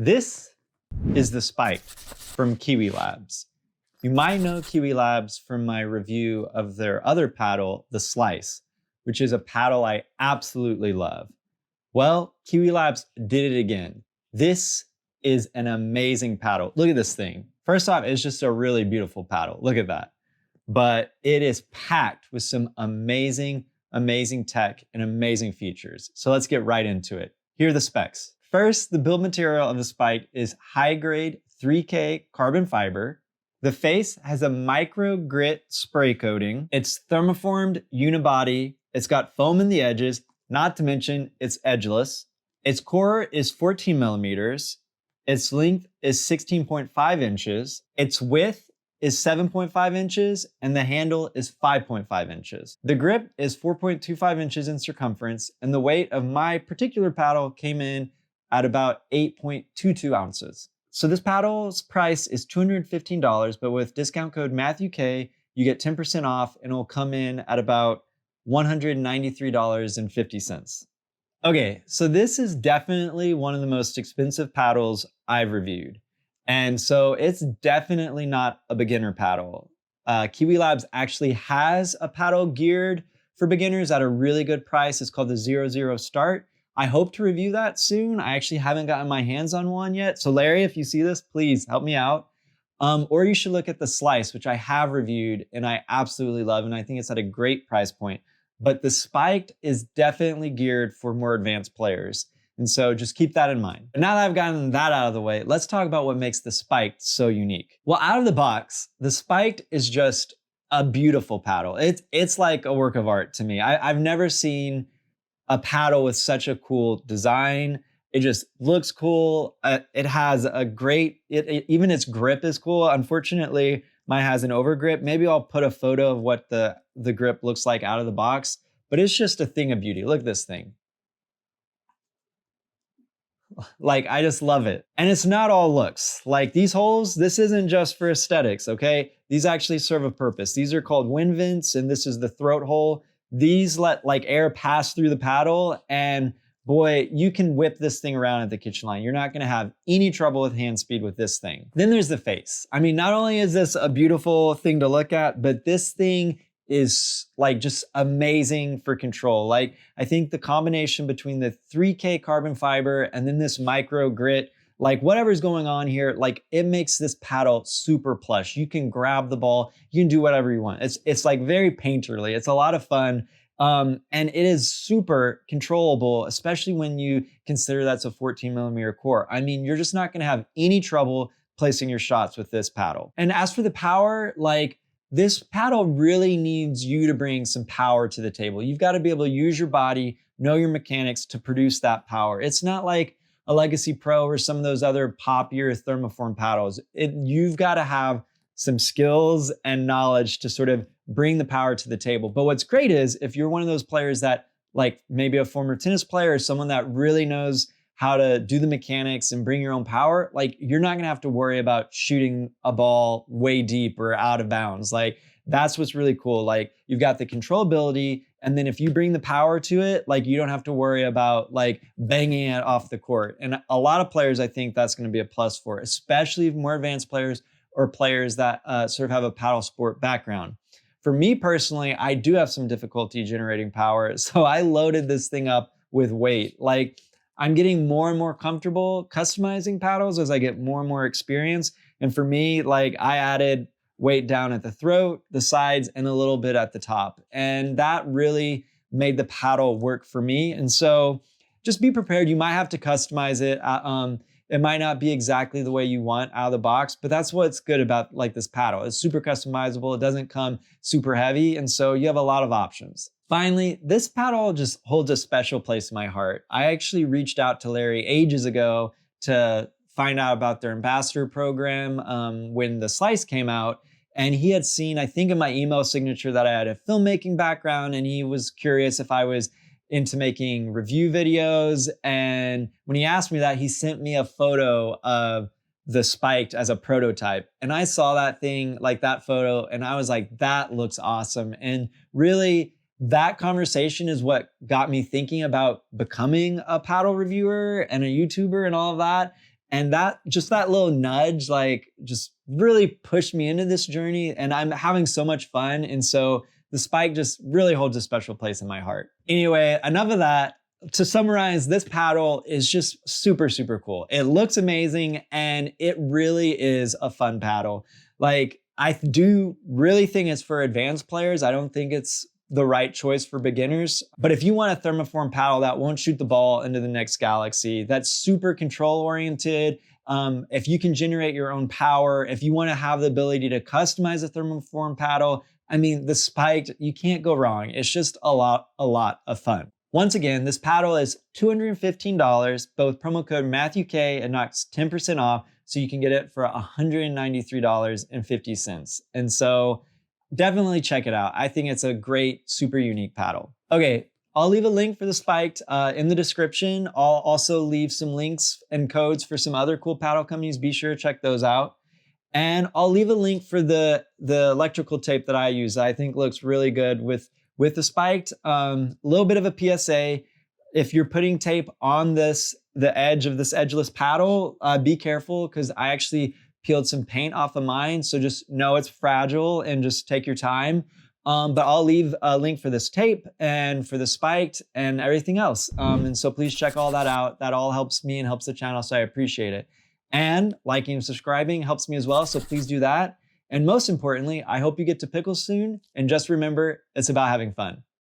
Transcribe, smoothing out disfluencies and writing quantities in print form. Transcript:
This is the Spike from KiwiLabs. You might know KiwiLabs from my review of their other paddle, the Slice, which is a paddle I absolutely love. Well, KiwiLabs did it again. This is an amazing paddle. Look at this thing. First off, it's just a really beautiful paddle. Look at that. But it is packed with some amazing tech and amazing features. So let's get right into it. Here are the specs. First, the build material of the Spike is high-grade 3K carbon fiber. The face has a micro grit spray coating. It's thermoformed unibody. It's got foam in the edges, not to mention it's edgeless. Its core is 14 millimeters. Its length is 16.5 inches. Its width is 7.5 inches, and the handle is 5.5 inches. The grip is 4.25 inches in circumference, and the weight of my particular paddle came in at about 8.22 ounces. So this paddle's price is $215, but with discount code MatthewK, you get 10% off, and it'll come in at about $193.50. Okay, so this is definitely one of the most expensive paddles I've reviewed. And so it's definitely not a beginner paddle. KiwiLabs actually has a paddle geared for beginners at a really good price. It's called the 00 Start. I hope to review that soon. I actually haven't gotten my hands on one yet. So Larry, if you see this, please help me out. Or you should look at the Slice, which I have reviewed and I absolutely love. And I think it's at a great price point. But the Spiked is definitely geared for more advanced players. And so just keep that in mind. But now that I've gotten that out of the way, let's talk about what makes the Spiked so unique. Well, out of the box, the Spiked is just a beautiful paddle. It's like a work of art to me. I've never seen a paddle with such a cool design. It just looks cool. It has a great, even its grip is cool. Unfortunately, mine has an over grip. Maybe I'll put a photo of what the grip looks like out of the box, but it's just a thing of beauty. Look at this thing. Like, I just love it. And it's not all looks. Like these holes, this isn't just for aesthetics, okay? These actually serve a purpose. These are called wind vents, and this is the throat hole. These let like air pass through the paddle, and boy, you can whip this thing around at the kitchen line. You're not gonna have any trouble with hand speed with this thing. Then there's the face. I mean, not only is this a beautiful thing to look at, but this thing is like just amazing for control. Like, I think the combination between the 3K carbon fiber and then this micro grit, like whatever's going on here, like it makes this paddle super plush. You can grab the ball, you can do whatever you want. It's like very painterly. It's a lot of fun. And it is super controllable, especially when you consider that's a 14 millimeter core. I mean, you're just not gonna have any trouble placing your shots with this paddle. And as for the power, like this paddle really needs you to bring some power to the table. You've got to be able to use your body, know your mechanics to produce that power. It's not like a Legacy Pro or some of those other poppier thermoform paddles. You've got to have some skills and knowledge to sort of bring the power to the table. But what's great is if you're one of those players that, like maybe a former tennis player or someone that really knows how to do the mechanics and bring your own power, like you're not gonna have to worry about shooting a ball way deep or out of bounds. Like that's what's really cool. Like you've got the controllability, and then if you bring the power to it, like you don't have to worry about like banging it off the court. And a lot of players, I think that's gonna be a plus for, especially more advanced players or players that sort of have a paddle sport background. For me personally, I do have some difficulty generating power. So I loaded this thing up with weight. Like I'm getting more and more comfortable customizing paddles as I get more and more experience. And for me, like I added weight down at the throat, the sides, and a little bit at the top. And that really made the paddle work for me. And so just be prepared. You might have to customize it. It might not be exactly the way you want out of the box, but that's what's good about like this paddle. It's super customizable. It doesn't come super heavy. And so you have a lot of options. Finally, this paddle just holds a special place in my heart. I actually reached out to Larry ages ago to find out about their ambassador program when the Slice came out. And he had seen, I think in my email signature, that I had a filmmaking background, and he was curious if I was into making review videos. And when he asked me that, he sent me a photo of the Spiked as a prototype. And I saw that thing, like that photo, and I was like, that looks awesome. And really, that conversation is what got me thinking about becoming a paddle reviewer and a YouTuber and all of that. And that just that little nudge, like just really pushed me into this journey, and I'm having so much fun. And so the spike just really holds a special place in my heart. Anyway, enough of that. To summarize, this paddle is just super, super cool. It looks amazing and it really is a fun paddle. Like, I do really think it's for advanced players. I don't think it's the right choice for beginners. But if you want a thermoform paddle that won't shoot the ball into the next galaxy, that's super control oriented, if you can generate your own power, if you want to have the ability to customize a thermoform paddle, I mean, the spiked, you can't go wrong. It's just a lot of fun. Once again, this paddle is $215, but with promo code MatthewK, it knocks 10% off, so you can get it for $193.50. And so definitely check it out. I think it's a great, super unique paddle. Okay, I'll leave a link for the spiked in the description. I'll also leave some links and codes for some other cool paddle companies. Be sure to check those out. And I'll leave a link for the electrical tape that I use. I think looks really good with the spiked. Little bit of a PSA. If you're putting tape on the edge of this edgeless paddle, be careful, because I actually peeled some paint off of mine. So just know it's fragile and just take your time. But I'll leave a link for this tape and for the spiked and everything else. And so please check all that out. That all helps me and helps the channel, so I appreciate it. And liking and subscribing helps me as well, so please do that. And most importantly, I hope you get to pickle soon. And just remember, it's about having fun.